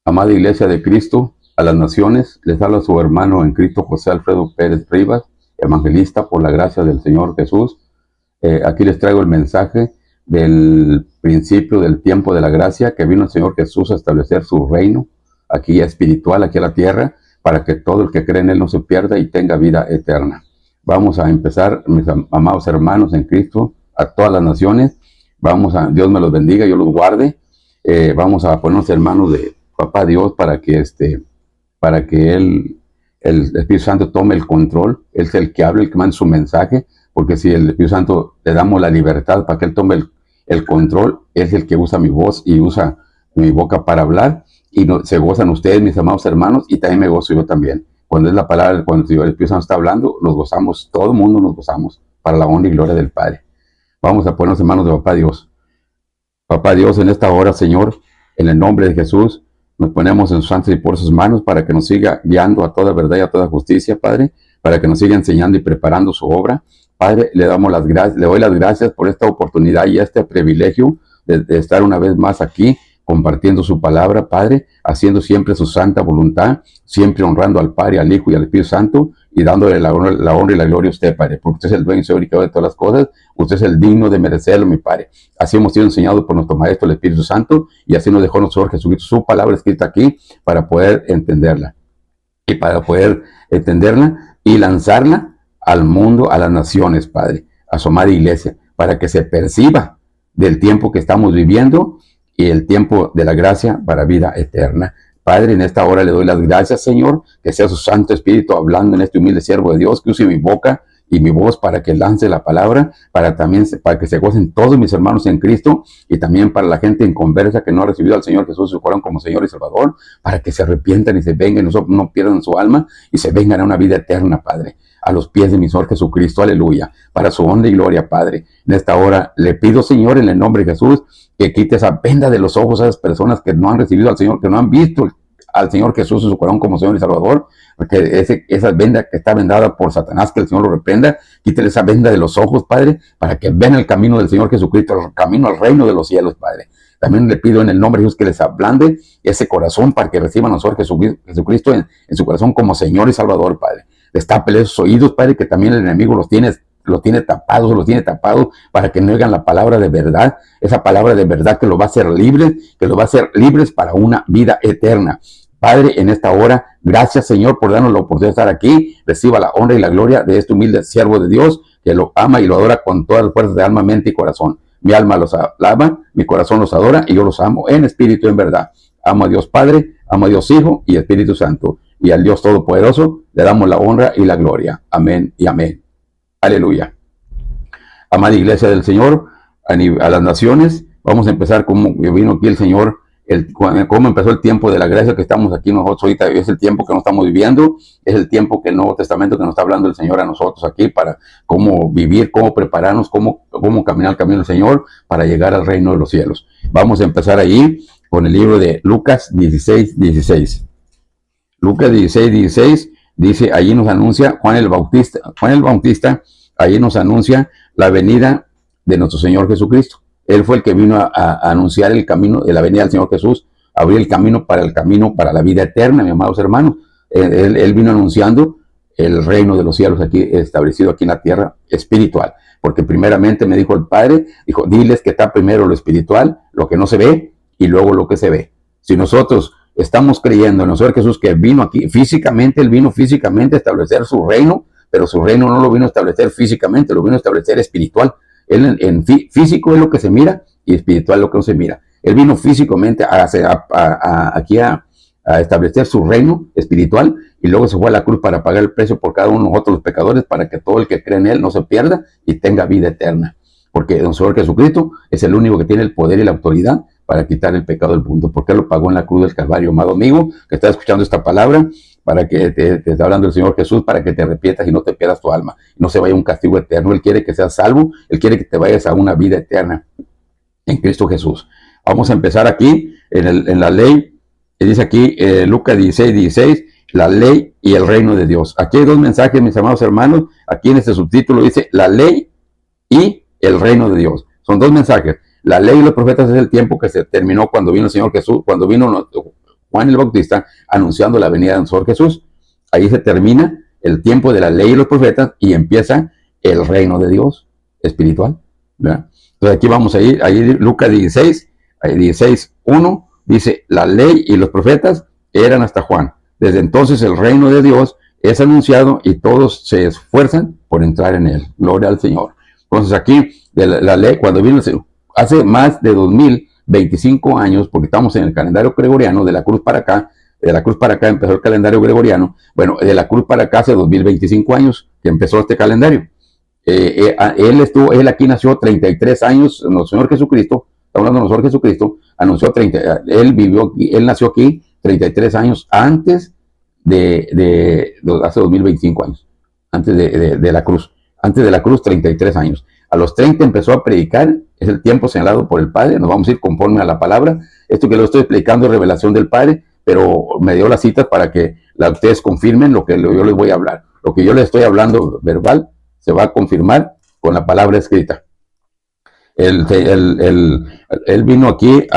Amada Iglesia de Cristo, a las naciones, les habla su hermano en Cristo José Alfredo Pérez Rivas, evangelista por la gracia del Señor Jesús. Aquí les traigo el mensaje del principio del tiempo de la gracia, que vino el Señor Jesús a establecer su reino aquí espiritual, aquí a la tierra, para que todo el que cree en Él no se pierda y tenga vida eterna. Vamos a empezar, mis amados hermanos en Cristo, a todas las naciones. Dios me los bendiga, yo los guarde. Vamos a ponernos hermanos de Papá Dios para que el Espíritu Santo tome el control. Él es el que habla, el que manda su mensaje, porque si el Espíritu Santo le damos la libertad para que Él tome el control, es el que usa mi voz y usa mi boca para hablar, y se gozan ustedes, mis amados hermanos, y también me gozo yo también. Cuando es la palabra, cuando el Espíritu Santo está hablando, nos gozamos, todo el mundo nos gozamos, para la honra y gloria del Padre. Vamos a ponernos en manos de Papá Dios. Papá Dios, en esta hora, Señor, en el nombre de Jesús, nos ponemos en sus santas y por sus manos para que nos siga guiando a toda verdad y a toda justicia, Padre, para que nos siga enseñando y preparando su obra. Padre, le doy las gracias por esta oportunidad y este privilegio de estar una vez más aquí compartiendo su palabra, Padre, haciendo siempre su santa voluntad, siempre honrando al Padre, al Hijo y al Espíritu Santo, y dándole la honra y la gloria a usted, Padre, porque usted es el dueño y señor y creador de todas las cosas. Usted es el digno de merecerlo, mi Padre. Así hemos sido enseñados por nuestro Maestro, el Espíritu Santo, y así nos dejó nuestro Señor Jesucristo su palabra escrita aquí para poder entenderla. Y para poder entenderla y lanzarla al mundo, a las naciones, Padre, a su amada iglesia, para que se perciba del tiempo que estamos viviendo y el tiempo de la gracia para vida eterna. Padre, en esta hora le doy las gracias, Señor, que sea su Santo Espíritu hablando en este humilde siervo de Dios, que use mi boca y mi voz para que lance la palabra, para que se gocen todos mis hermanos en Cristo, y también para la gente en conversa que no ha recibido al Señor Jesús su corazón como Señor y Salvador, para que se arrepientan y se vengan, no pierdan su alma y se vengan a una vida eterna, Padre, a los pies de mi Señor Jesucristo, aleluya, para su honra y gloria, Padre. En esta hora le pido, Señor, en el nombre de Jesús, que quite esa venda de los ojos a esas personas que no han recibido al Señor, que no han visto al Señor Jesús en su corazón como Señor y Salvador, porque esa venda que está vendada por Satanás, que el Señor lo reprenda, quítele esa venda de los ojos, Padre, para que vean el camino del Señor Jesucristo, el camino al reino de los cielos, Padre. También le pido en el nombre de Jesús que les ablande ese corazón para que reciban al Señor Jesucristo en su corazón como Señor y Salvador, Padre. Destápele esos oídos, Padre, que también el enemigo los tiene tapados para que no oigan la palabra de verdad, esa palabra de verdad que los va a hacer libres para una vida eterna. Padre, en esta hora, gracias, Señor, por darnos la oportunidad de estar aquí. Reciba la honra y la gloria de este humilde siervo de Dios, que lo ama y lo adora con todas las fuerzas de alma, mente y corazón. Mi alma los alaba, mi corazón los adora y yo los amo en espíritu y en verdad. Amo a Dios Padre, amo a Dios Hijo y Espíritu Santo. Y al Dios Todopoderoso le damos la honra y la gloria. Amén y amén. Aleluya. Amada Iglesia del Señor, a las naciones, vamos a empezar como vino aquí el Señor, cómo empezó el tiempo de la gracia que estamos aquí nosotros ahorita. Es el tiempo que nos estamos viviendo, es el tiempo que el Nuevo Testamento que nos está hablando el Señor a nosotros aquí, para cómo vivir, cómo prepararnos, cómo caminar el camino del Señor para llegar al reino de los cielos. Vamos a empezar ahí con el libro de Lucas 16:16. Lucas 16:16 dice, allí nos anuncia Juan el Bautista, allí nos anuncia la venida de nuestro Señor Jesucristo. Él fue el que vino a anunciar el camino de la venida del Señor Jesús, abrir el camino para la vida eterna, mis amados hermanos. Él vino anunciando el reino de los cielos aquí establecido aquí en la tierra espiritual, porque primeramente me dijo el Padre, dijo, diles que está primero lo espiritual, lo que no se ve, y luego lo que se ve. Si nosotros estamos creyendo en el Señor Jesús, que vino aquí físicamente, Él vino físicamente a establecer su reino, pero su reino no lo vino a establecer físicamente, lo vino a establecer espiritual. Él físico es lo que se mira y espiritual es lo que no se mira. Él vino físicamente aquí a establecer su reino espiritual, y luego se fue a la cruz para pagar el precio por cada uno de nosotros los pecadores, para que todo el que cree en Él no se pierda y tenga vida eterna. Porque el Señor Jesucristo es el único que tiene el poder y la autoridad para quitar el pecado del mundo, porque Él lo pagó en la cruz del Calvario. Amado amigo que está escuchando esta palabra, para que te está hablando el Señor Jesús, para que te arrepientas y no te pierdas tu alma, y no se vaya a un castigo eterno. Él quiere que seas salvo, Él quiere que te vayas a una vida eterna en Cristo Jesús. Vamos a empezar aquí en la ley, dice aquí Lucas 16:16, la ley y el reino de Dios. Aquí hay dos mensajes, mis amados hermanos. Aquí en este subtítulo dice la ley y el reino de Dios. Son dos mensajes. La ley y los profetas es el tiempo que se terminó cuando vino el Señor Jesús, cuando vino Juan el Bautista anunciando la venida del Señor Jesús. Ahí se termina el tiempo de la ley y los profetas y empieza el reino de Dios espiritual, ¿verdad? Entonces aquí vamos a ir, ahí Lucas 16, 16:1 dice, la ley y los profetas eran hasta Juan. Desde entonces el reino de Dios es anunciado y todos se esfuerzan por entrar en él. Gloria al Señor. Entonces aquí, de la ley, cuando vino hace más de 2025 años, porque estamos en el calendario gregoriano, de la cruz para acá empezó el calendario gregoriano. Bueno, de la cruz para acá hace 2025 años que empezó este calendario. Él aquí nació 33 años, el Señor Jesucristo, estamos hablando del Señor Jesucristo, él nació aquí 33 años antes hace 2025 años, antes de la cruz 33 años. A los 30 empezó a predicar, es el tiempo señalado por el Padre, nos vamos a ir conforme a la palabra. Esto que lo estoy explicando es revelación del Padre, pero me dio las citas para que ustedes confirmen lo que yo les voy a hablar. Lo que yo les estoy hablando verbal se va a confirmar con la palabra escrita. Él vino aquí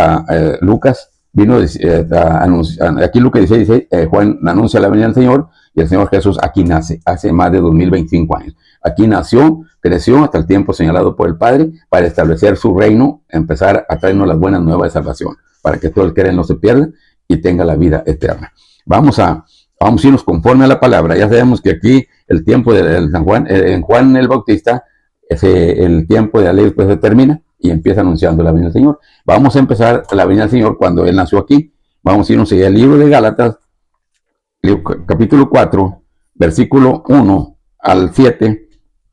Lucas, vino a anunciar, aquí Lucas dice, Juan anuncia la venida del Señor y el Señor Jesús aquí nace, hace más de 2025 años. Aquí nació, creció hasta el tiempo señalado por el Padre para establecer su reino, empezar a traernos las buenas nuevas de salvación, para que todo el que cree no se pierda y tenga la vida eterna. Vamos a irnos conforme a la palabra. Ya sabemos que aquí el tiempo de San Juan, en Juan el Bautista, el tiempo de la ley después se termina y empieza anunciando la venida del Señor. Vamos a empezar la venida del Señor cuando Él nació aquí. Vamos a irnos al libro de Gálatas, capítulo 4, versículo 1 al 7.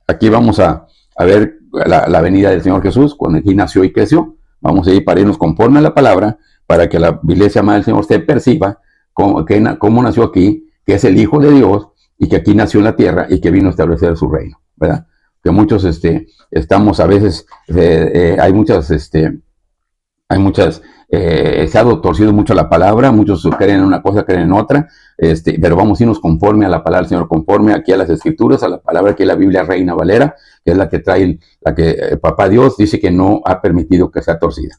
Aquí vamos a ver la venida del Señor Jesús, cuando aquí nació y creció. Vamos a ir para irnos conforme a la palabra, para que la iglesia amada del Señor se perciba cómo nació aquí, que es el Hijo de Dios y que aquí nació en la tierra y que vino a establecer su reino, ¿verdad? Que muchos estamos a veces, hay muchas, se ha torcido mucho la palabra, muchos creen en una cosa, creen en otra, pero vamos a irnos conforme a la palabra del Señor, conforme aquí a las Escrituras, a la palabra que es la Biblia Reina Valera, que es la que trae, la que Papá Dios dice que no ha permitido que sea torcida.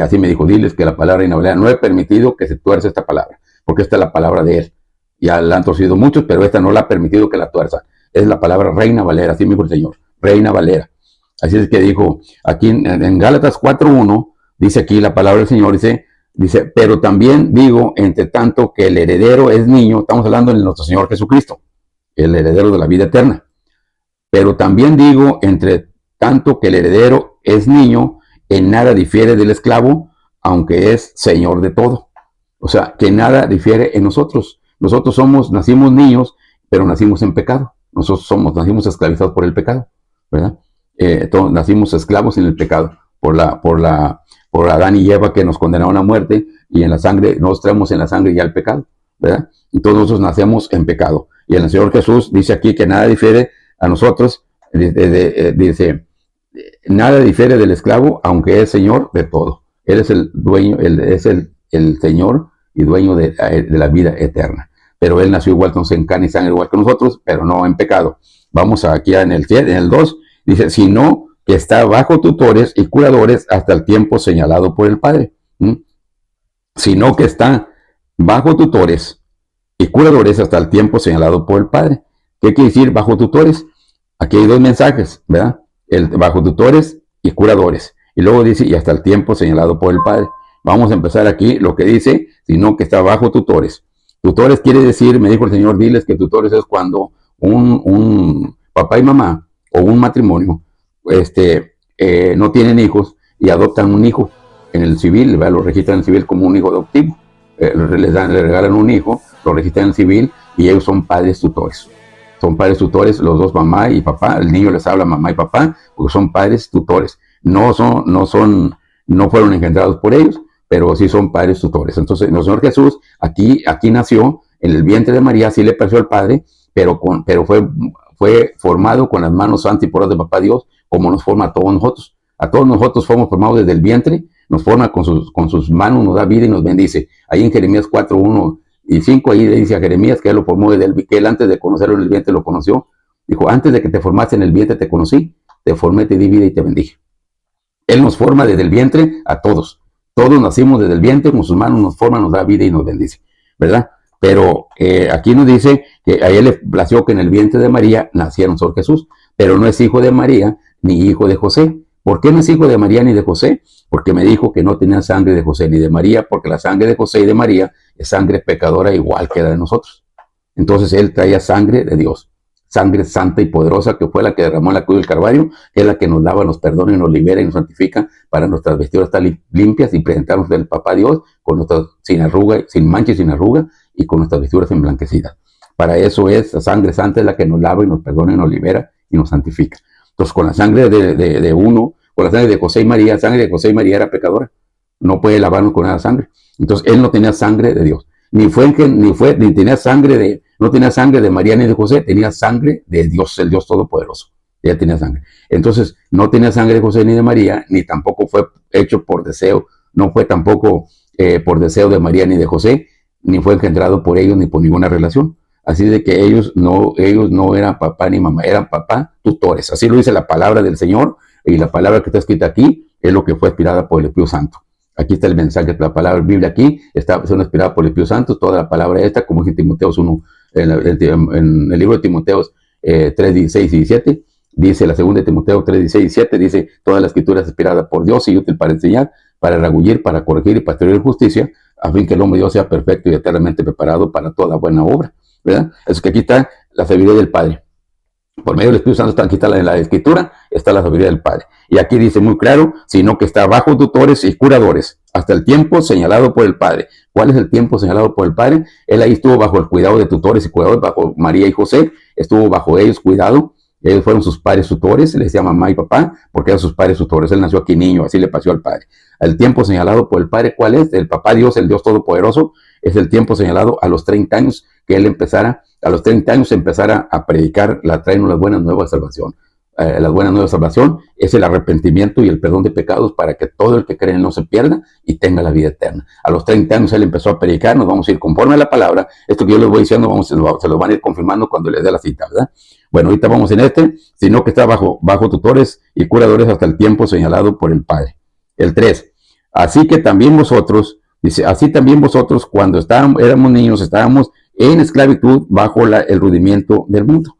Así me dijo, diles que la palabra Reina Valera no he permitido que se tuerza esta palabra, porque esta es la palabra de Él. Ya la han torcido muchos, pero esta no la ha permitido que la tuerza. Es la palabra Reina Valera, así me dijo el Señor, Reina Valera. Así es que dijo, aquí en Gálatas 4:1, dice aquí la palabra del Señor, dice, pero también digo, entre tanto que el heredero es niño, estamos hablando de nuestro Señor Jesucristo, el heredero de la vida eterna. Pero también digo, entre tanto que el heredero es niño, en nada difiere del esclavo, aunque es señor de todo. O sea, que nada difiere en nosotros. Nosotros nacimos niños, pero nacimos en pecado. Nosotros nacimos esclavizados por el pecado, ¿verdad? Nacimos esclavos en el pecado, por Adán y Eva que nos condenaron a muerte, y en la sangre, nos traemos en la sangre ya el pecado, ¿verdad? Entonces nosotros nacemos en pecado. Y el Señor Jesús dice aquí que nada difiere a nosotros, dice, nada difiere del esclavo, aunque es señor de todo. Él es el dueño, él es el señor y dueño de la vida eterna. Pero Él nació igual, en carne y sangre igual que nosotros, pero no en pecado. Vamos aquí en el 2, dice, sino que está bajo tutores y curadores hasta el tiempo señalado por el Padre. Sino que está bajo tutores y curadores hasta el tiempo señalado por el Padre. ¿Qué quiere decir bajo tutores? Aquí hay dos mensajes, ¿verdad? Bajo tutores y curadores. Y luego dice, y hasta el tiempo señalado por el Padre. Vamos a empezar aquí lo que dice, sino que está bajo tutores. Tutores quiere decir, me dijo el Señor, diles que tutores es cuando un papá y mamá o un matrimonio no tienen hijos y adoptan un hijo en el civil, ¿verdad? Lo registran en el civil como un hijo adoptivo. Le regalan un hijo, lo registran en el civil y ellos son padres tutores. Son padres tutores, los dos, mamá y papá. El niño les habla mamá y papá porque son padres tutores. No fueron engendrados por ellos, pero sí son padres tutores. Entonces, el Señor Jesús aquí nació en el vientre de María, sí le pareció al Padre, pero fue formado con las manos santas y puras de Papá Dios, como nos forma a todos nosotros. A todos nosotros fuimos formados desde el vientre, nos forma con sus manos, nos da vida y nos bendice. Ahí en Jeremías 4:1 y 5, ahí le dice a Jeremías que Él lo formó que Él antes de conocerlo en el vientre lo conoció. Dijo, antes de que te formaste en el vientre te conocí, te formé, te di vida y te bendije. Él nos forma desde el vientre a todos. Todos nacimos desde el vientre, con sus manos nos forma, nos da vida y nos bendice, ¿verdad? Pero aquí nos dice que a él le plació que en el vientre de María naciera un Señor Jesús, pero no es hijo de María ni hijo de José. ¿Por qué no es hijo de María ni de José? Porque me dijo que no tenía sangre de José ni de María, porque la sangre de José y de María es sangre pecadora igual que la de nosotros. Entonces él traía sangre de Dios, sangre santa y poderosa, que fue la que derramó en la cruz del Calvario, que es la que nos lava, nos perdona y nos libera y nos santifica para nuestras vestiduras estar limpias y presentarnos del Papá Dios con nuestras sin arruga, sin mancha y sin arruga, y con nuestras vestiduras emblanquecidas. Para eso es la sangre santa, es la que nos lava y nos perdona y nos libera y nos santifica. Entonces, con la sangre de uno, con la sangre de José y María, la sangre de José y María era pecadora. No puede lavarnos con nada sangre. Entonces, él no tenía sangre de Dios. Ni tenía sangre no tenía sangre de María ni de José, tenía sangre de Dios, el Dios Todopoderoso. Ella tenía sangre. Entonces, no tenía sangre de José ni de María, ni tampoco fue hecho por deseo, no fue tampoco por deseo de María ni de José, ni fue engendrado por ellos ni por ninguna relación. Así de que ellos no eran papá ni mamá, eran papá tutores. Así lo dice la palabra del Señor, y la palabra que está escrita aquí es lo que fue inspirada por el Espíritu Santo. Aquí está el mensaje, la palabra Biblia aquí está siendo inspirada por el Espíritu Santo, toda la palabra esta, como dice Timoteos 1, en el libro de Timoteos 3, 16 y 17, dice la segunda de Timoteo 3, 16 y 17, dice, toda la escritura es inspirada por Dios y útil para enseñar, para redarguir, para corregir y para instruir en justicia, a fin que el hombre de Dios sea perfecto y eternamente preparado para toda buena obra, ¿verdad? Es que aquí está la sabiduría del Padre. Por medio del Espíritu Santo está aquí está en la Escritura, está la sabiduría del Padre. Y aquí dice muy claro, sino que está bajo tutores y curadores, hasta el tiempo señalado por el Padre. ¿Cuál es el tiempo señalado por el Padre? Él ahí estuvo bajo el cuidado de tutores y cuidadores, bajo María y José, estuvo bajo ellos cuidado. Ellos fueron sus padres tutores, se les decía mamá y papá, porque eran sus padres tutores. Él nació aquí niño, así le pasó al Padre. El tiempo señalado por el Padre, ¿cuál es? El Papá Dios, el Dios Todopoderoso, es el tiempo señalado a los 30 años, que él empezara a predicar, traernos las buenas nuevas de salvación. Las buenas nuevas de salvación es el arrepentimiento y el perdón de pecados para que todo el que cree en él no se pierda y tenga la vida eterna. A los 30 años él empezó a predicar, nos vamos a ir conforme a la palabra. Esto que yo les voy diciendo, se lo van a ir confirmando cuando les dé la cita, ¿verdad? Bueno, ahorita vamos en sino que está bajo tutores y curadores hasta el tiempo señalado por el Padre. El 3. Así que también vosotros, dice, así también vosotros cuando éramos niños, estábamos en esclavitud bajo el rudimiento del mundo.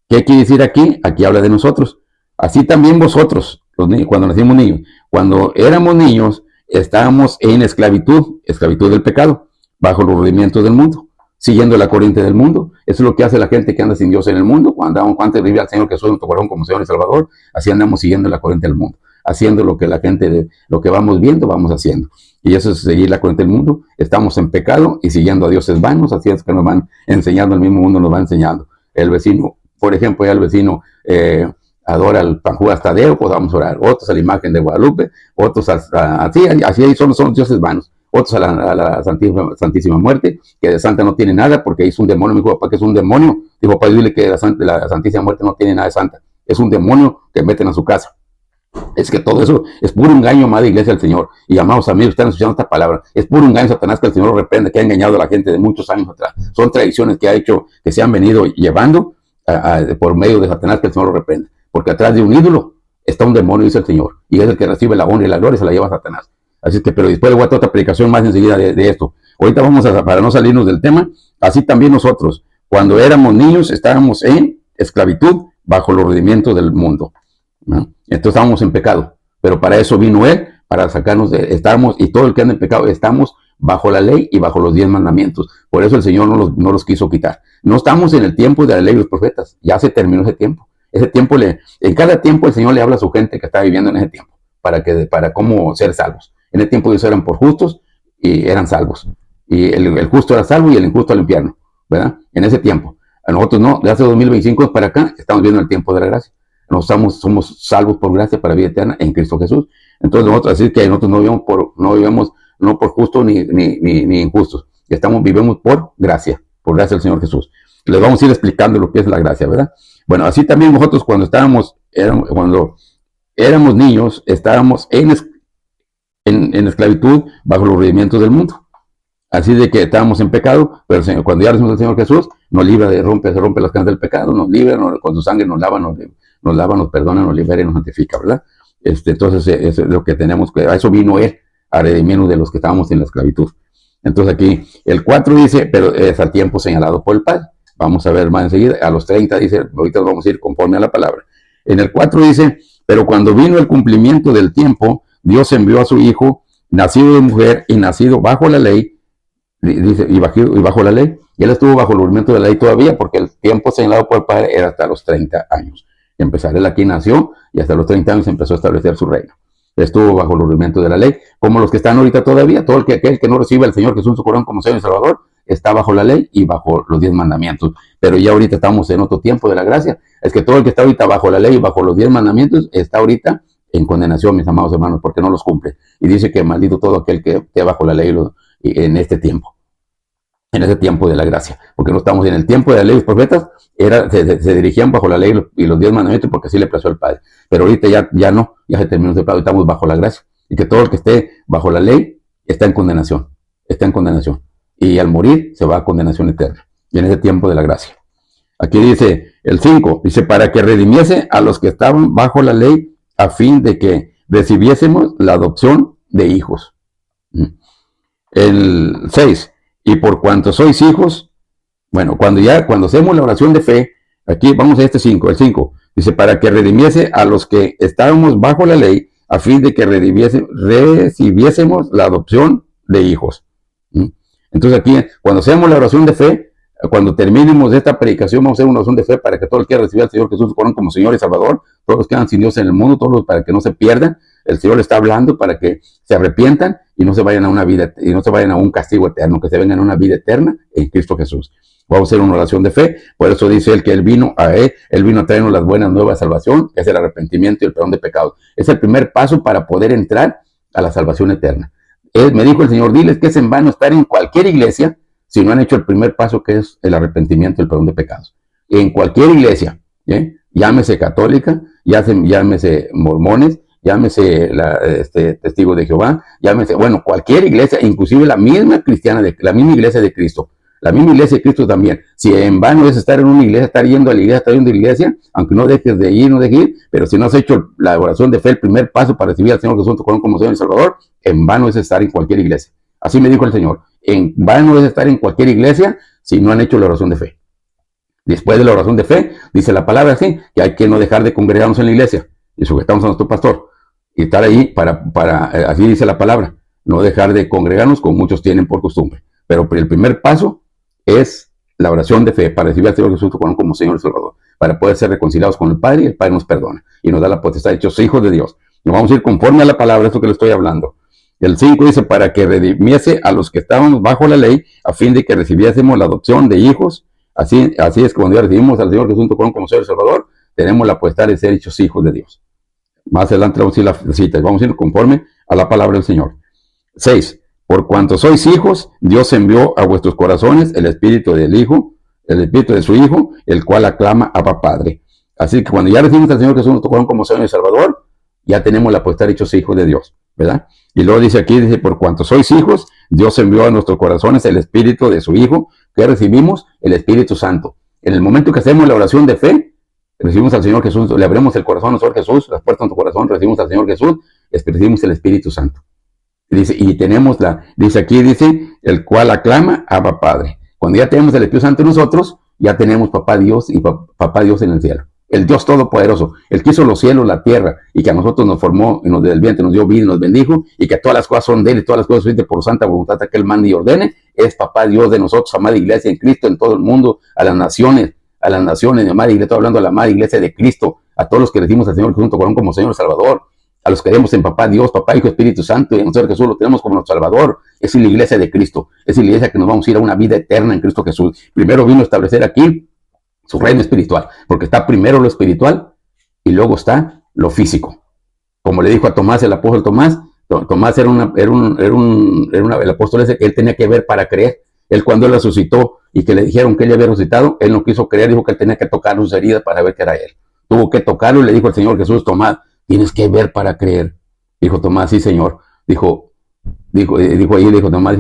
¿Qué quiere decir aquí? Aquí habla de nosotros. Así también vosotros, los niños, cuando nacimos niños, cuando éramos niños, estábamos en esclavitud del pecado, bajo los rudimientos del mundo, siguiendo la corriente del mundo. Eso es lo que hace la gente que anda sin Dios en el mundo. Cuando antes vivía al Señor Jesús en nuestro corazón como Señor y Salvador, así andamos siguiendo la corriente del mundo, haciendo lo que la gente, lo que vamos viendo, vamos haciendo. Y eso es seguir la corriente del mundo. Estamos en pecado y siguiendo a dioses vanos, así es que nos van enseñando, el mismo mundo nos va enseñando. El vecino, por ejemplo, ya el vecino adora al San Judas Tadeo, pues vamos a orar. Otros a la imagen de Guadalupe, otros así son los dioses vanos. Otros a la Santísima Muerte, que de santa no tiene nada, porque es un demonio. Me dijo, papá, que es un demonio. Dijo, papá, dile que la Santísima Muerte no tiene nada de santa. Es un demonio que meten a su casa. Es que todo eso es puro engaño, amada iglesia del Señor. Y amados amigos, están escuchando esta palabra. Es puro engaño, Satanás, que el Señor reprende, que ha engañado a la gente de muchos años atrás. Son tradiciones que ha hecho, que se han venido llevando por medio de Satanás, que el Señor lo reprende. Porque atrás de un ídolo está un demonio, dice el Señor. Y es el que recibe la honra y la gloria y se la lleva a Satanás. Así es que, pero después le voy a dar otra predicación más enseguida de esto. Ahorita vamos para no salirnos del tema, así también nosotros, cuando éramos niños, estábamos en esclavitud bajo los rudimientos del mundo, ¿no? Entonces estábamos en pecado, pero para eso vino Él, para sacarnos y todo el que anda en pecado, estamos bajo la ley y bajo los 10 mandamientos. Por eso el Señor no los quiso quitar. No estamos en el tiempo de la ley de los profetas, ya se terminó ese tiempo. En cada tiempo el Señor le habla a su gente que está viviendo en ese tiempo, para cómo ser salvos. En el tiempo de ellos eran por justos y eran salvos. Y el justo era salvo y el injusto al infierno, ¿verdad? En ese tiempo. A nosotros no, de hace 2025 para acá, estamos viendo el tiempo de la gracia. Somos salvos por gracia para vida eterna en Cristo Jesús. Entonces nosotros, así que nosotros no vivimos no por justos ni injustos. Vivimos por gracia del Señor Jesús. Les vamos a ir explicando lo que es la gracia, ¿verdad? Bueno, así también nosotros cuando éramos niños, estábamos en esclavitud bajo los rudimientos del mundo. Así de que estábamos en pecado, pero cuando ya recibimos al Señor Jesús, nos libra se rompe las cadenas del pecado, nos libra, con su sangre nos lava, nos perdona, nos libera y nos santifica, ¿verdad? Entonces, eso es lo que tenemos, a eso vino Él, a redimirnos de los que estábamos en la esclavitud. Entonces aquí el 4 dice, pero es al tiempo señalado por el Padre. Vamos a ver más enseguida. A los 30 dice, ahorita vamos a ir conforme a la palabra. En el 4 dice, pero cuando vino el cumplimiento del tiempo, Dios envió a su Hijo, nacido de mujer y nacido bajo la ley, dice, y bajo la ley. Y él estuvo bajo el movimiento de la ley todavía, porque el tiempo señalado por el Padre era hasta los 30 años. Empezar, él aquí nació y hasta los 30 años empezó a establecer su reino. Estuvo bajo el rudimento de la ley, como los que están ahorita todavía. Todo aquel que no recibe al Señor Jesús su corazón como Señor y Salvador está bajo la ley y bajo los 10 mandamientos. Pero ya ahorita estamos en otro tiempo de la gracia. Es que todo el que está ahorita bajo la ley y bajo los 10 mandamientos está ahorita en condenación, mis amados hermanos, porque no los cumple. Y dice que maldito todo aquel que esté bajo la ley en este tiempo. En ese tiempo de la gracia, porque no estamos en el tiempo de la ley. Los profetas se dirigían bajo la ley y los 10 mandamientos porque así le plació al Padre. Pero ahorita ya no, ya se terminó ese plazo, estamos bajo la gracia. Y que todo el que esté bajo la ley está en condenación, Y al morir se va a condenación eterna. Y en ese tiempo de la gracia. Aquí dice el 5, dice, para que redimiese a los que estaban bajo la ley a fin de que recibiésemos la adopción de hijos. El 6, y por cuanto sois hijos, bueno, cuando hacemos la oración de fe, aquí vamos a este 5, el 5, dice, para que redimiese a los que estábamos bajo la ley, a fin de que recibiésemos la adopción de hijos. Entonces aquí, cuando hacemos la oración de fe, cuando terminemos esta predicación, vamos a hacer una oración de fe para que todo el que reciba al Señor Jesús como Señor y Salvador, todos los que quedan sin Dios en el mundo, todos los para que no se pierdan, el Señor está hablando para que se arrepientan y no se vayan a una vida, y no se vayan a un castigo eterno, que se vengan a una vida eterna en Cristo Jesús. Vamos a hacer una oración de fe, por eso dice él que él vino a traernos las buenas nuevas de salvación, que es el arrepentimiento y el perdón de pecados. Es el primer paso para poder entrar a la salvación eterna. Me dijo el Señor, diles que es en vano estar en cualquier iglesia si no han hecho el primer paso, que es el arrepentimiento y el perdón de pecados. En cualquier iglesia, llámese católica, llámese mormones, llámese testigos de Jehová, llámese, cualquier iglesia, inclusive la misma iglesia de Cristo. La misma iglesia de Cristo también. Si en vano es estar en una iglesia, estar yendo a la iglesia, aunque no dejes de ir, pero si no has hecho la oración de fe, el primer paso para recibir al Señor Jesús como Señor y Salvador, en vano es estar en cualquier iglesia. Así me dijo el Señor. En vano es estar en cualquier iglesia si no han hecho la oración de fe. Después de la oración de fe, dice la palabra así, que hay que no dejar de congregarnos en la iglesia y sujetamos a nuestro pastor. Y estar ahí así dice la palabra, no dejar de congregarnos como muchos tienen por costumbre. Pero el primer paso es la oración de fe para recibir al Señor Jesús como Señor y Salvador, para poder ser reconciliados con el Padre, y el Padre nos perdona y nos da la potestad de hechos hijos de Dios. Nos vamos a ir conforme a la palabra, esto que le estoy hablando. El 5 dice, para que redimiese a los que estábamos bajo la ley, a fin de que recibiésemos la adopción de hijos. Así es que cuando ya recibimos al Señor Jesús como Señor y Salvador, tenemos la potestad de ser hechos hijos de Dios. Más adelante vamos a ir a la cita, vamos a ir conforme a la palabra del Señor. 6. Por cuanto sois hijos, Dios envió a vuestros corazones el espíritu del Hijo, el espíritu de su Hijo, el cual aclama a Abba Padre. Así que cuando ya recibimos al Señor Jesús como Señor y Salvador, ya tenemos la potestad de hechos hijos de Dios, ¿verdad? Y luego dice aquí, por cuanto sois hijos, Dios envió a nuestros corazones el espíritu de su Hijo, que recibimos el Espíritu Santo. En el momento que hacemos la oración de fe, recibimos al Señor Jesús, le abrimos el corazón al Señor Jesús, las puertas de nuestro corazón, recibimos al Señor Jesús, recibimos el Espíritu Santo. Dice, y tenemos dice, el cual aclama a Abba Padre. Cuando ya tenemos el Espíritu Santo en nosotros, ya tenemos Papá Dios y Papá Dios en el cielo. El Dios Todopoderoso, el que hizo los cielos, la tierra, y que a nosotros nos formó, y nos del vientre, nos dio vida y nos bendijo, y que todas las cosas son de él, y todas las cosas son por santa voluntad que él mande y ordene, es Papá Dios de nosotros, amada iglesia en Cristo, en todo el mundo, a las naciones, mi amada iglesia, estoy hablando a la amada iglesia de Cristo, a todos los que decimos al Señor Jesús como Señor y Salvador, a los que creemos en Papá Dios, Papá, Hijo, Espíritu Santo, y en Señor Jesús lo tenemos como nuestro Salvador. Es la iglesia de Cristo, es la iglesia que nos vamos a ir a una vida eterna en Cristo Jesús. Primero vino a establecer aquí su reino espiritual, porque está primero lo espiritual y luego está lo físico. Como le dijo a Tomás, el apóstol Tomás el apóstol ese que él tenía que ver para creer. Él cuando él resucitó y que le dijeron que él había resucitado, él no quiso creer, dijo que él tenía que tocar sus heridas para ver que era él. Tuvo que tocarlo y le dijo el Señor Jesús, Tomás, tienes que ver para creer. Dijo Tomás, sí, Señor. Dijo Tomás,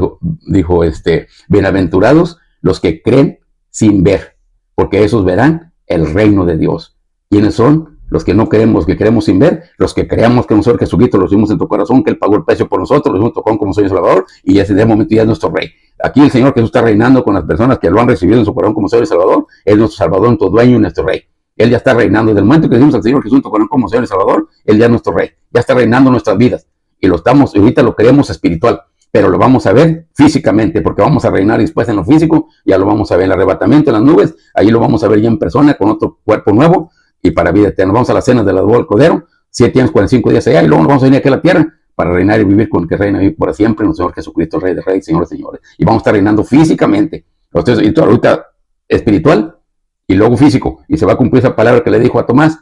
bienaventurados los que creen sin ver, porque esos verán el reino de Dios. ¿Quiénes son? los que no creemos, los que creemos sin ver, los que creamos que nosotros Jesucristo lo hicimos en tu corazón, que Él pagó el precio por nosotros, lo hicimos en tu corazón como Señor y Salvador, y ese de momento ya es nuestro Rey. Aquí el Señor Jesús está reinando con las personas que lo han recibido en su corazón como Señor y Salvador. Él es nuestro Salvador, nuestro dueño y nuestro Rey. Él ya está reinando. Desde el momento que decimos al Señor Jesús como Señor y Salvador, Él ya es nuestro Rey. Ya está reinando nuestras vidas. Y lo estamos, ahorita lo creemos espiritual, pero lo vamos a ver físicamente, porque vamos a reinar después en lo físico, ya lo vamos a ver en el arrebatamiento en las nubes, ahí lo vamos a ver ya en persona, con otro cuerpo nuevo, y para vida eterna. Vamos a la cena de la boda del Cordero, 7 años, 45 días allá, y luego nos vamos a venir aquí a la tierra, para reinar y vivir con el que reina y por siempre, nuestro Señor Jesucristo, Rey de Reyes, Señor de Señores. Y vamos a estar reinando físicamente. Entonces, y ahorita espiritual, y luego físico, y se va a cumplir esa palabra que le dijo a Tomás,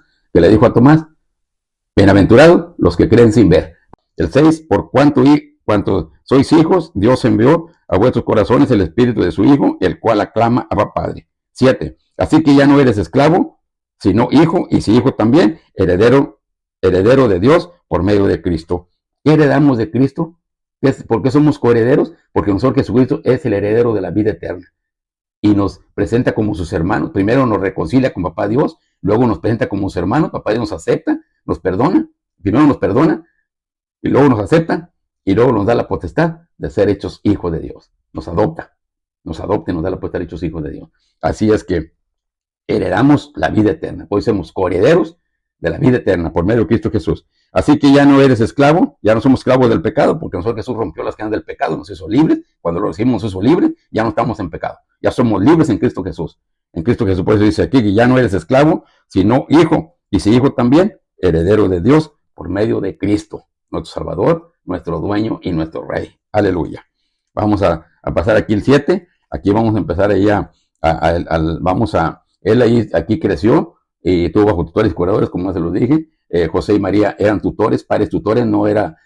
bienaventurados los que creen sin ver. El 6, por cuanto sois hijos, Dios envió a vuestros corazones el espíritu de su Hijo, el cual aclama Abba Padre. 7, así que ya no eres esclavo, sino hijo, y si hijo también, heredero de Dios por medio de Cristo. ¿Qué heredamos de Cristo? ¿Por qué somos coherederos? Porque nosotros Jesucristo es el heredero de la vida eterna. Y nos presenta como sus hermanos. Primero nos reconcilia con Papá Dios, luego nos presenta como sus hermanos. Papá Dios nos acepta, nos perdona. Primero nos perdona, y luego nos acepta, y luego nos da la potestad de ser hechos hijos de Dios. Nos adopta y nos da la potestad de hechos hijos de Dios. Así es que heredamos la vida eterna. Hoy somos coherederos de la vida eterna por medio de Cristo Jesús. Así que ya no eres esclavo, ya no somos esclavos del pecado, porque nosotros Jesús rompió las cadenas del pecado, nos hizo libres. Cuando lo recibimos nos hizo libres, ya no estamos en pecado. Ya somos libres en Cristo Jesús. En Cristo Jesús, por eso dice aquí que ya no eres esclavo, sino hijo. Y si hijo también, heredero de Dios por medio de Cristo, nuestro Salvador, nuestro dueño y nuestro Rey. Aleluya. Vamos a pasar aquí el 7. Aquí vamos a empezar ahí él ahí, aquí creció y tuvo bajo tutores y curadores, como se los dije. José y María eran tutores, padres tutores, no era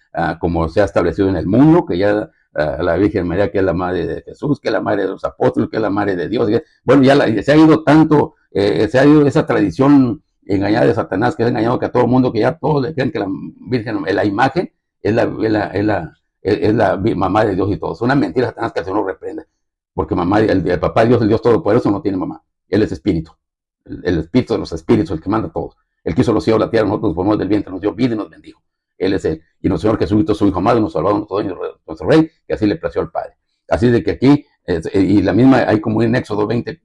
como se ha establecido en el mundo, que ya la Virgen María, que es la madre de Jesús, que es la madre de los apóstoles, que es la madre de Dios. Bueno, ya se ha ido tanto, se ha ido esa tradición engañada de Satanás, que ha engañado que a todo el mundo, que ya todos le creen que la Virgen, la imagen, es la mamá de Dios y todo. Es una mentira, Satanás, que el Señor reprenda. Porque mamá, el papá de Dios, el Dios Todopoderoso, no tiene mamá. Él es espíritu. El espíritu de los espíritus, el que manda a todos. Él quiso los cielos, la tierra, nosotros nos formó del vientre, nos dio vida y nos bendijo. Él es él. Y nuestro Señor Jesucristo, su Hijo amado, nos salvó, nuestro Rey, que así le plació al Padre. Así de que aquí, y la misma, hay como en Éxodo 20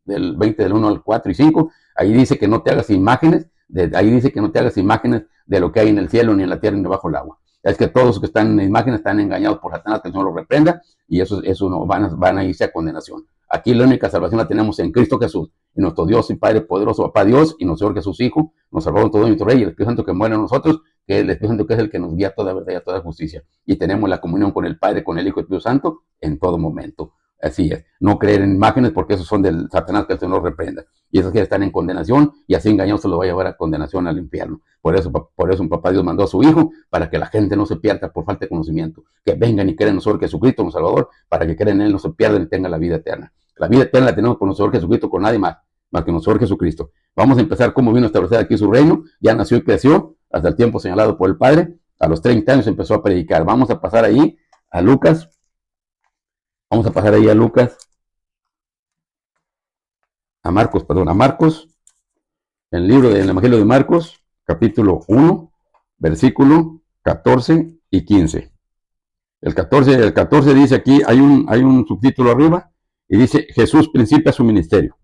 del 1 al 4 y 5, ahí dice que no te hagas imágenes, de lo que hay en el cielo, ni en la tierra, ni debajo del agua. Es que todos los que están en imágenes están engañados por Satanás, que el Señor los reprenda, y eso no van a irse a condenación. Aquí la única salvación la tenemos en Cristo Jesús, y nuestro Dios y Padre poderoso, Papá Dios, y nuestro Señor Jesús Hijo, nos salvó todo nuestro Rey, y el Espíritu Santo que muere en nosotros, que el Espíritu Santo que es el que nos guía a toda verdad y a toda justicia. Y tenemos la comunión con el Padre, con el Hijo y el Espíritu Santo en todo momento. Así es. No creer en imágenes, porque esos son del Satanás, que el Señor reprenda. Y esos que están en condenación, y así engañados se los va a llevar a condenación al infierno. Por eso un papá Dios mandó a su Hijo, para que la gente no se pierda por falta de conocimiento. Que vengan y crean en nosotros Jesucristo, nuestro Salvador, para que crean en Él, no se pierdan y tengan la vida eterna. La vida eterna la tenemos con nuestro Señor Jesucristo, con nadie más que nuestro Señor Jesucristo. Vamos a empezar cómo vino a establecer aquí su reino. Ya nació y creció hasta el tiempo señalado por el Padre. A los 30 años empezó a predicar. Vamos a pasar ahí a Lucas. A Marcos, en el libro del Evangelio de Marcos, capítulo 1, versículo 14 y 15. El 14 dice aquí, hay un subtítulo arriba, y dice, Jesús principia su ministerio.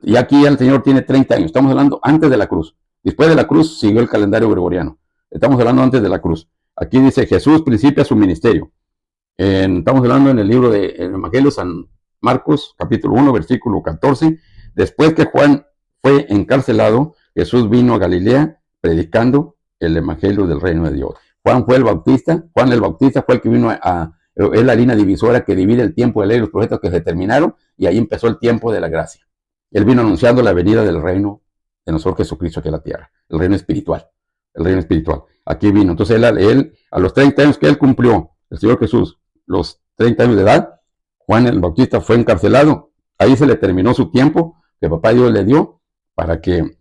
Y aquí ya el Señor tiene 30 años. Estamos hablando antes de la cruz. Después de la cruz siguió el calendario gregoriano. Estamos hablando antes de la cruz. Aquí dice, Jesús principia su ministerio. Estamos hablando en el libro del Evangelio de San Marcos, capítulo 1, versículo 14. Después que Juan fue encarcelado, Jesús vino a Galilea predicando el Evangelio del reino de Dios. Juan el Bautista fue el que vino es la línea divisora que divide el tiempo de la ley y los profetas que se terminaron, y ahí empezó el tiempo de la gracia. Él vino anunciando la venida del reino de nuestro Jesucristo aquí a la tierra, el reino espiritual. Aquí vino. Entonces él a los 30 años que él cumplió, el Señor Jesús, los 30 años de edad, Juan el Bautista fue encarcelado. Ahí se le terminó su tiempo que Papá Dios le dio para que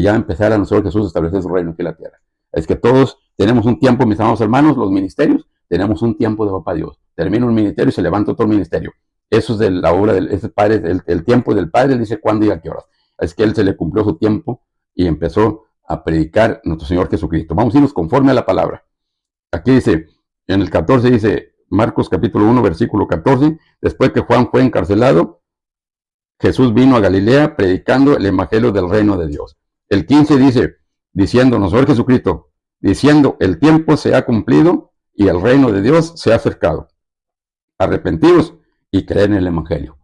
ya empezara nuestro Jesús a establecer su reino aquí en la tierra. Es que todos tenemos un tiempo, mis amados hermanos, los ministerios, tenemos un tiempo de Papá Dios. Termina un ministerio y se levanta otro ministerio. Eso es de la obra del Padre, el tiempo del Padre, él dice cuándo y a qué horas. Es que él se le cumplió su tiempo y empezó a predicar nuestro Señor Jesucristo. Vamos a irnos conforme a la palabra. Aquí dice, en el 14 dice, Marcos capítulo 1, versículo 14, después que Juan fue encarcelado, Jesús vino a Galilea predicando el evangelio del reino de Dios. El 15 dice, diciendo, Señor Jesucristo, diciendo, el tiempo se ha cumplido y el reino de Dios se ha acercado. Arrepentidos y creen en el evangelio.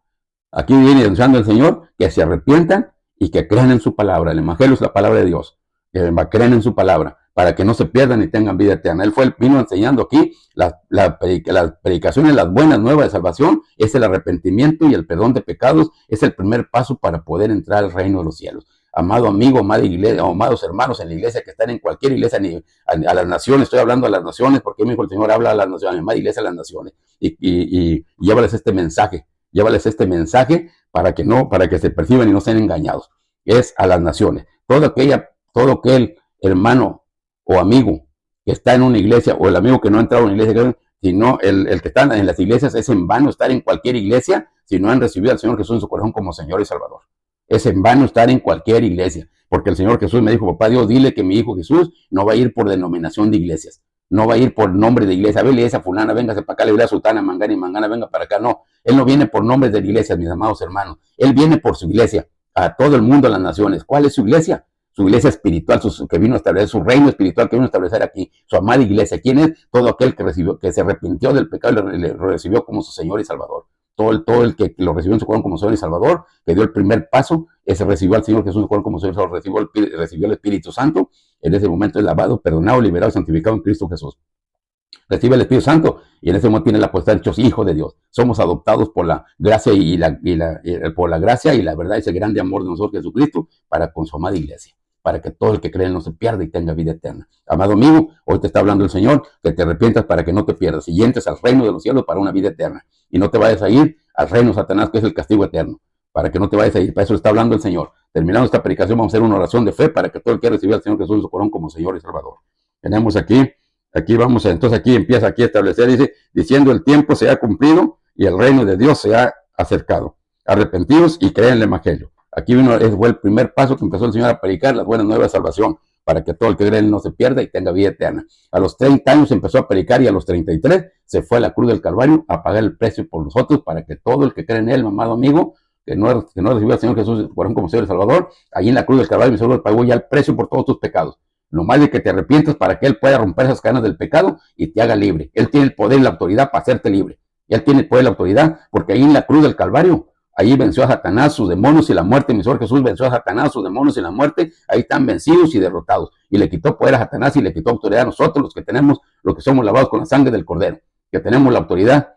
Aquí viene anunciando el Señor que se arrepientan y que crean en su palabra. El evangelio es la palabra de Dios. Que crean en su palabra para que no se pierdan y tengan vida eterna. Él vino enseñando aquí las predicaciones, las buenas nuevas de salvación, es el arrepentimiento y el perdón de pecados, es el primer paso para poder entrar al reino de los cielos. Amado amigo, amada iglesia, amados hermanos en la iglesia que están en cualquier iglesia, a las naciones, estoy hablando a las naciones porque me dijo el Señor, habla a las naciones, amada iglesia a las naciones, y llévales este mensaje para que se perciban y no sean engañados. Es a las naciones. Todo aquel hermano o amigo que está en una iglesia, o el amigo que no ha entrado en una iglesia, sino el que está en las iglesias, es en vano estar en cualquier iglesia si no han recibido al Señor Jesús en su corazón como Señor y Salvador. Es en vano estar en cualquier iglesia, porque el Señor Jesús me dijo, papá Dios, dile que mi hijo Jesús no va a ir por denominación de iglesias, no va a ir por nombre de iglesia. A ver, iglesia fulana, véngase para acá, le voy a sultana, mangana y mangana, venga para acá. No, él no viene por nombres de iglesias, mis amados hermanos. Él viene por su iglesia, a todo el mundo, a las naciones. ¿Cuál es su iglesia? Su iglesia espiritual, que vino a establecer, su reino espiritual que vino a establecer aquí, su amada iglesia. ¿Quién es? Todo aquel que se arrepintió del pecado y le recibió como su Señor y Salvador. Todo el que lo recibió en su corazón como Señor y Salvador, que dio el primer paso, ese recibió al Señor Jesús en su corazón como Señor y Salvador, recibió el Espíritu Santo, en ese momento es lavado, perdonado, liberado y santificado en Cristo Jesús. Recibe el Espíritu Santo y en ese momento tiene la potestad de hechos hijos de Dios. Somos adoptados por la gracia por la gracia y la verdad, ese grande amor de nosotros Jesucristo para con su amada iglesia, para que todo el que cree no se pierda y tenga vida eterna. Amado amigo, hoy te está hablando el Señor que te arrepientas para que no te pierdas y entres al reino de los cielos para una vida eterna y no te vayas a ir al reino de Satanás, que es el castigo eterno, para que no te vayas a ir. Para eso está hablando el Señor. Terminando esta predicación, vamos a hacer una oración de fe para que todo el que reciba al Señor Jesús en su corazón como Señor y Salvador. Tenemos aquí entonces aquí empieza a establecer, dice, diciendo el tiempo se ha cumplido y el reino de Dios se ha acercado. Arrepentidos y creen en el evangelio. Aquí fue el primer paso que empezó el Señor a predicar, las buenas nuevas de salvación, para que todo el que cree en él no se pierda y tenga vida eterna. A los 30 años empezó a predicar y a los 33 se fue a la cruz del Calvario a pagar el precio por nosotros, para que todo el que cree en él, amado amigo, que no recibió al Señor Jesús como Señor y Salvador, allí en la cruz del Calvario mi Señor pagó ya el precio por todos tus pecados. Lo más de que te arrepientas para que Él pueda romper esas cadenas del pecado y te haga libre. Él tiene el poder y la autoridad para hacerte libre. Él tiene el poder y la autoridad porque ahí en la cruz del Calvario, ahí venció a Satanás, sus demonios y la muerte. Mi Señor Jesús venció a Satanás, sus demonios y la muerte. Ahí están vencidos y derrotados. Y le quitó poder a Satanás y le quitó autoridad a nosotros, los que tenemos, los que somos lavados con la sangre del Cordero. Que tenemos la autoridad,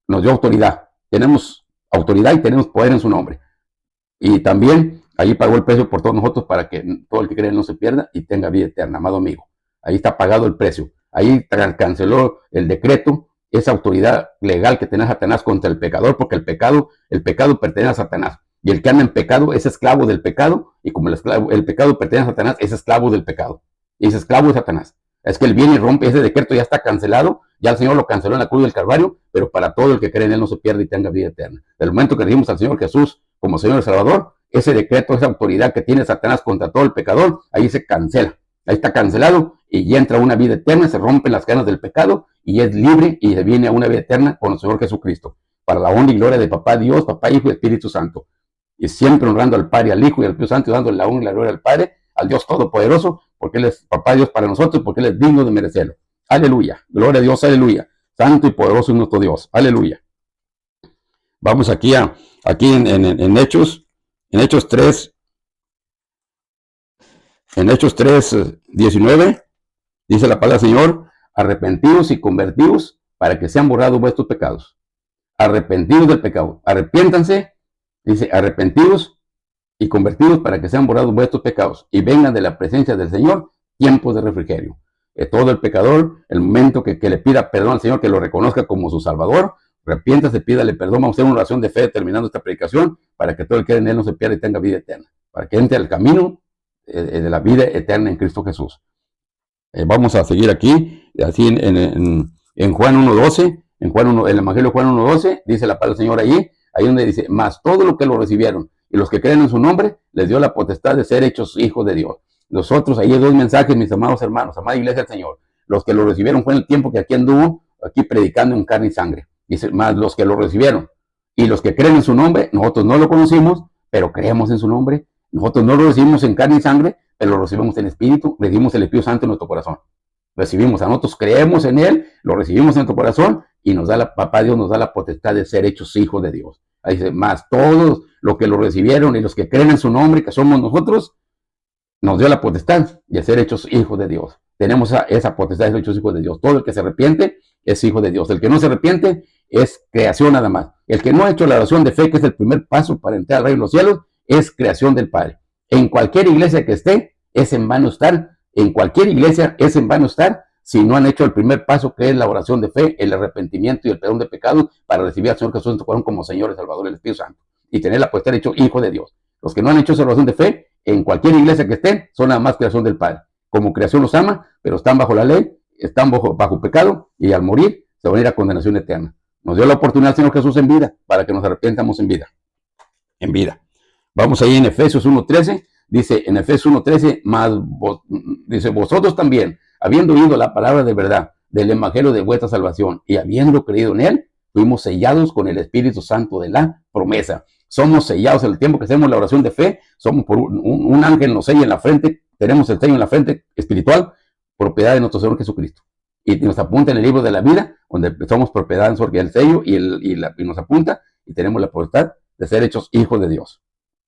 nos dio autoridad. Tenemos autoridad y tenemos poder en su nombre. Y también ahí pagó el precio por todos nosotros para que todo el que cree no se pierda y tenga vida eterna, amado amigo. Ahí está pagado el precio. Ahí canceló el decreto, esa autoridad legal que tenía Satanás contra el pecador, porque el pecado pertenece a Satanás. Y el que anda en pecado es esclavo del pecado, y como el pecado pertenece a Satanás, es esclavo del pecado. Y es esclavo de Satanás. Es que él viene y rompe ese decreto, ya está cancelado, ya el Señor lo canceló en la cruz del Calvario, pero para todo el que cree en él no se pierde y tenga vida eterna. Del momento que recibimos al Señor Jesús como Señor y Salvador, ese decreto, esa autoridad que tiene Satanás contra todo el pecador, ahí se cancela. Ahí está cancelado y ya entra una vida eterna, se rompen las cadenas del pecado y es libre y se viene a una vida eterna con el Señor Jesucristo. Para la honra y gloria de Papá Dios, Papá, Hijo y Espíritu Santo. Y siempre honrando al Padre, al Hijo y al Espíritu Santo, dando la honra y la gloria al Padre, al Dios Todopoderoso, porque Él es Papá Dios para nosotros, porque Él es digno de merecerlo. Aleluya. Gloria a Dios, aleluya. Santo y poderoso es nuestro Dios. Aleluya. Vamos aquí en Hechos 3, 19, dice la palabra del Señor, arrepentidos y convertidos para que sean borrados vuestros pecados. Arrepentidos del pecado. Arrepiéntanse, dice, arrepentidos y convertidos para que sean borrados vuestros pecados y vengan de la presencia del Señor tiempos de refrigerio. Todo el pecador, el momento que le pida perdón al Señor, que lo reconozca como su Salvador, arrepiéntase, pídale perdón. Vamos a hacer una oración de fe terminando esta predicación para que todo el que en él no se pierda y tenga vida eterna, para que entre al camino de la vida eterna en Cristo Jesús. Vamos a seguir aquí, así en Juan 1.12, en el Evangelio de Juan 1.12, dice la palabra del Señor ahí donde dice, mas todo lo que lo recibieron y los que creen en su nombre, les dio la potestad de ser hechos hijos de Dios. Nosotros, ahí hay dos mensajes, mis amados hermanos, amada iglesia del Señor. Los que lo recibieron fue en el tiempo que aquí anduvo, aquí predicando en carne y sangre. Dice, más los que lo recibieron y los que creen en su nombre, nosotros no lo conocimos, pero creemos en su nombre. Nosotros no lo recibimos en carne y sangre, pero lo recibimos en espíritu, recibimos el Espíritu Santo en nuestro corazón. Recibimos, a nosotros creemos en Él, lo recibimos en nuestro corazón y Papá Dios nos da la potestad de ser hechos hijos de Dios. Ahí dice, más todos los que lo recibieron y los que creen en su nombre, que somos nosotros, nos dio la potestad de ser hechos hijos de Dios. Tenemos esa potestad de ser hechos hijos de Dios. Todo el que se arrepiente es hijo de Dios. El que no se arrepiente es creación nada más. El que no ha hecho la oración de fe, que es el primer paso para entrar al reino de los cielos, es creación del Padre. En cualquier iglesia que esté, es en vano estar. En cualquier iglesia es en vano estar si no han hecho el primer paso, que es la oración de fe, el arrepentimiento y el perdón de pecados para recibir al Señor Jesús en tu corazón como Señor y Salvador del Espíritu Santo. Y tener la potestad de hecho hijo de Dios. Los que no han hecho esa oración de fe, en cualquier iglesia que estén, son nada más creación del Padre. Como creación los ama, pero están bajo la ley, están bajo pecado, y al morir se van a ir a condenación eterna. Nos dio la oportunidad el Señor Jesús en vida, para que nos arrepentamos en vida. En vida. Vamos ahí en Efesios 1:13, dice en Efesios 1:13, dice, vosotros también, habiendo oído la palabra de verdad, del evangelio de vuestra salvación, y habiendo creído en él, fuimos sellados con el Espíritu Santo de la promesa. Somos sellados en el tiempo que hacemos la oración de fe, somos por un ángel nos sella en la frente, tenemos el sello en la frente espiritual, propiedad de nuestro Señor Jesucristo. Y nos apunta en el libro de la vida, donde somos propiedad en el sello y nos apunta, y tenemos la potestad de ser hechos hijos de Dios.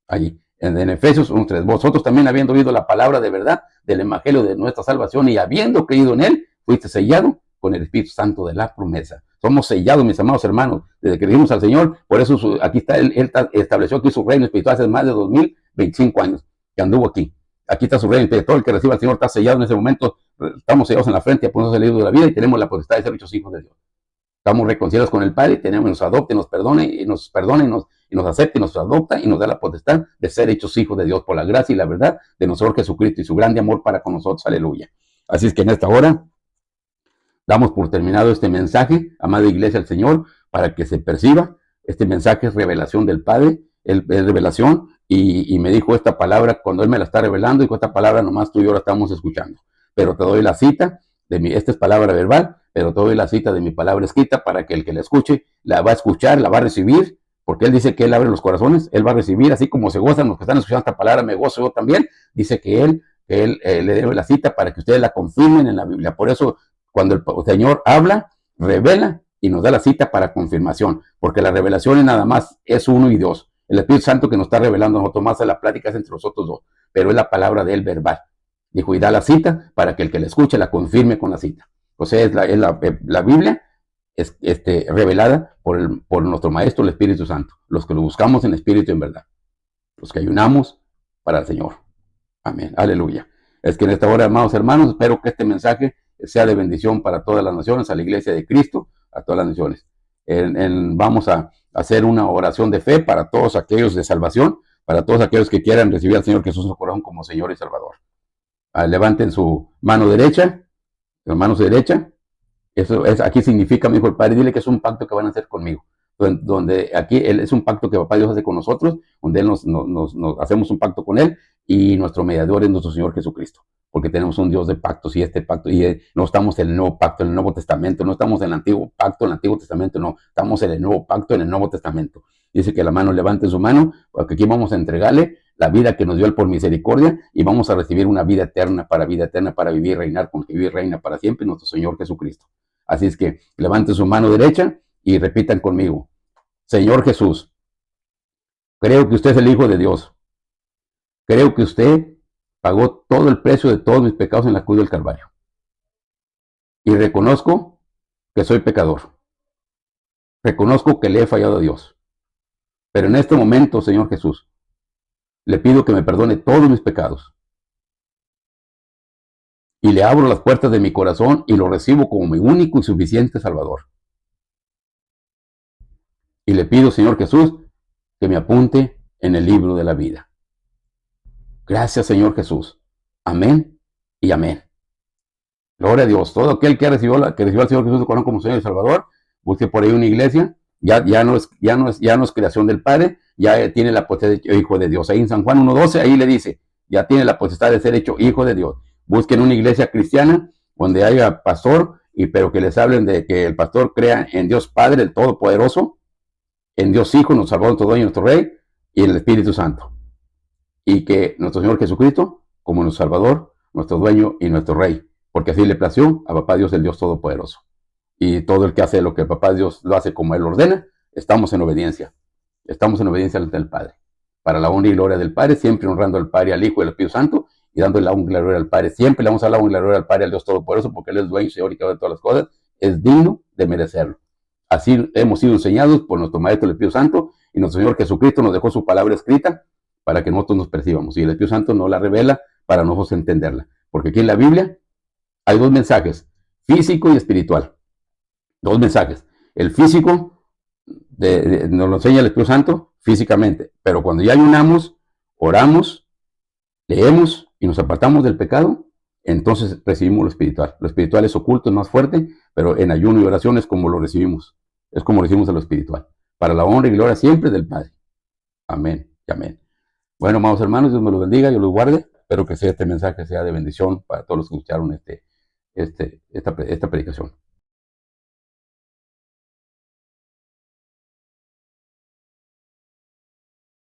Allí, en Efesios 1:3, vosotros también habiendo oído la palabra de verdad del evangelio de nuestra salvación y habiendo creído en él, fuiste sellado con el Espíritu Santo de la promesa. Somos sellados, mis amados hermanos, desde que creímos al Señor. Por eso aquí está, él estableció aquí su reino espiritual hace más de 2025 años que anduvo aquí. Aquí está su reino espiritual. Todo el que reciba al Señor está sellado en ese momento. Estamos sellados en la frente, ponemos el libro de la vida y tenemos la potestad de ser hechos hijos de Dios. Estamos reconciliados con el Padre, nos adopta, nos perdona y nos acepta y nos adopta y nos da la potestad de ser hechos hijos de Dios por la gracia y la verdad de nuestro Señor Jesucristo y su grande amor para con nosotros. Aleluya. Así es que en esta hora damos por terminado este mensaje, amada iglesia del Señor, para que se perciba. Este mensaje es revelación del Padre, es revelación, y me dijo esta palabra cuando Él me la está revelando, y con esta palabra nomás tú y yo la estamos escuchando. Pero te doy la cita esta es palabra verbal, pero te doy la cita de mi palabra escrita para que el que la escuche, la va a escuchar, la va a recibir, porque Él dice que Él abre los corazones, Él va a recibir, así como se gozan los que están escuchando esta palabra, me gozo yo también. Dice que Él le debe la cita para que ustedes la confirmen en la Biblia. Por eso, cuando el Señor habla, revela y nos da la cita para confirmación, porque la revelación nada más es uno y Dios. El Espíritu Santo que nos está revelando a nosotros, más a la plática es entre nosotros dos, pero es la palabra de Él verbal. Dijo, y da la cita para que el que la escuche la confirme con la cita. O sea, es la Biblia es revelada por nuestro Maestro, el Espíritu Santo. Los que lo buscamos en espíritu y en verdad. Los que ayunamos para el Señor. Amén. Aleluya. Es que en esta hora, amados hermanos, espero que este mensaje sea de bendición para todas las naciones, a la iglesia de Cristo, a todas las naciones. Vamos a hacer una oración de fe para todos aquellos de salvación, para todos aquellos que quieran recibir al Señor Jesús en su corazón como Señor y Salvador. Levanten su mano derecha, Eso es, aquí significa, me dijo el Padre, dile que es un pacto que van a hacer conmigo. Donde aquí es un pacto que Papá Dios hace con nosotros, donde Él nos hacemos un pacto con Él, y nuestro mediador es nuestro Señor Jesucristo, porque tenemos un Dios de pactos, y este pacto, no estamos en el nuevo pacto, en el Nuevo Testamento, no estamos en el antiguo pacto, en el Antiguo Testamento, no, estamos en el nuevo pacto, en el Nuevo Testamento. Dice que la mano, levante su mano, porque aquí vamos a entregarle la vida que nos dio Él por misericordia, y vamos a recibir una vida eterna para vivir y reinar con el que vive y reina para siempre, nuestro Señor Jesucristo. Así es que levante su mano derecha y repitan conmigo. Señor Jesús, creo que usted es el Hijo de Dios. Creo que usted pagó todo el precio de todos mis pecados en la cruz del Calvario. Y reconozco que soy pecador. Reconozco que le he fallado a Dios. Pero en este momento, Señor Jesús, le pido que me perdone todos mis pecados. Y le abro las puertas de mi corazón y lo recibo como mi único y suficiente Salvador. Y le pido, Señor Jesús, que me apunte en el libro de la vida. Gracias, Señor Jesús. Amén y amén. Gloria a Dios. Todo aquel que recibió al Señor Jesús de corazón como Señor y Salvador, busque por ahí una iglesia Ya no es creación del Padre, ya tiene la potestad de hecho hijo de Dios. Ahí en San Juan 1:12, ahí le dice, ya tiene la potestad de ser hecho hijo de Dios. Busquen una iglesia cristiana donde haya pastor, pero que les hablen de que el pastor crea en Dios Padre, el Todopoderoso, en Dios Hijo, nuestro Salvador, nuestro Dueño, nuestro Rey, y en el Espíritu Santo. Y que nuestro Señor Jesucristo, como nuestro Salvador, nuestro Dueño y nuestro Rey, porque así le plació a Papá Dios, el Dios Todopoderoso. Y todo el que hace lo que el Papá Dios lo hace como Él ordena, estamos en obediencia. Estamos en obediencia ante el Padre. Para la honra y gloria del Padre, siempre honrando al Padre, al Hijo y al Espíritu Santo, y dándole la honra y la gloria al Padre. Siempre le vamos a dar la honra y la gloria al Padre, al Dios Todopoderoso, porque Él es dueño, Señor y Creador de todas las cosas. Es digno de merecerlo. Así hemos sido enseñados por nuestro Maestro, el Espíritu Santo, y nuestro Señor Jesucristo nos dejó su palabra escrita para que nosotros nos percibamos. Y el Espíritu Santo nos la revela para nosotros entenderla. Porque aquí en la Biblia hay dos mensajes, físico y espiritual. Dos mensajes. El físico nos lo enseña el Espíritu Santo físicamente, pero cuando ya ayunamos, oramos, leemos y nos apartamos del pecado, entonces recibimos lo espiritual. Lo espiritual es oculto, es más fuerte, pero en ayuno y oración es como lo recibimos. Es como recibimos a lo espiritual. Para la honra y gloria siempre del Padre. Amén y amén. Bueno, amados hermanos, Dios me los bendiga, Dios los guarde. Espero que este mensaje sea de bendición para todos los que escucharon esta predicación.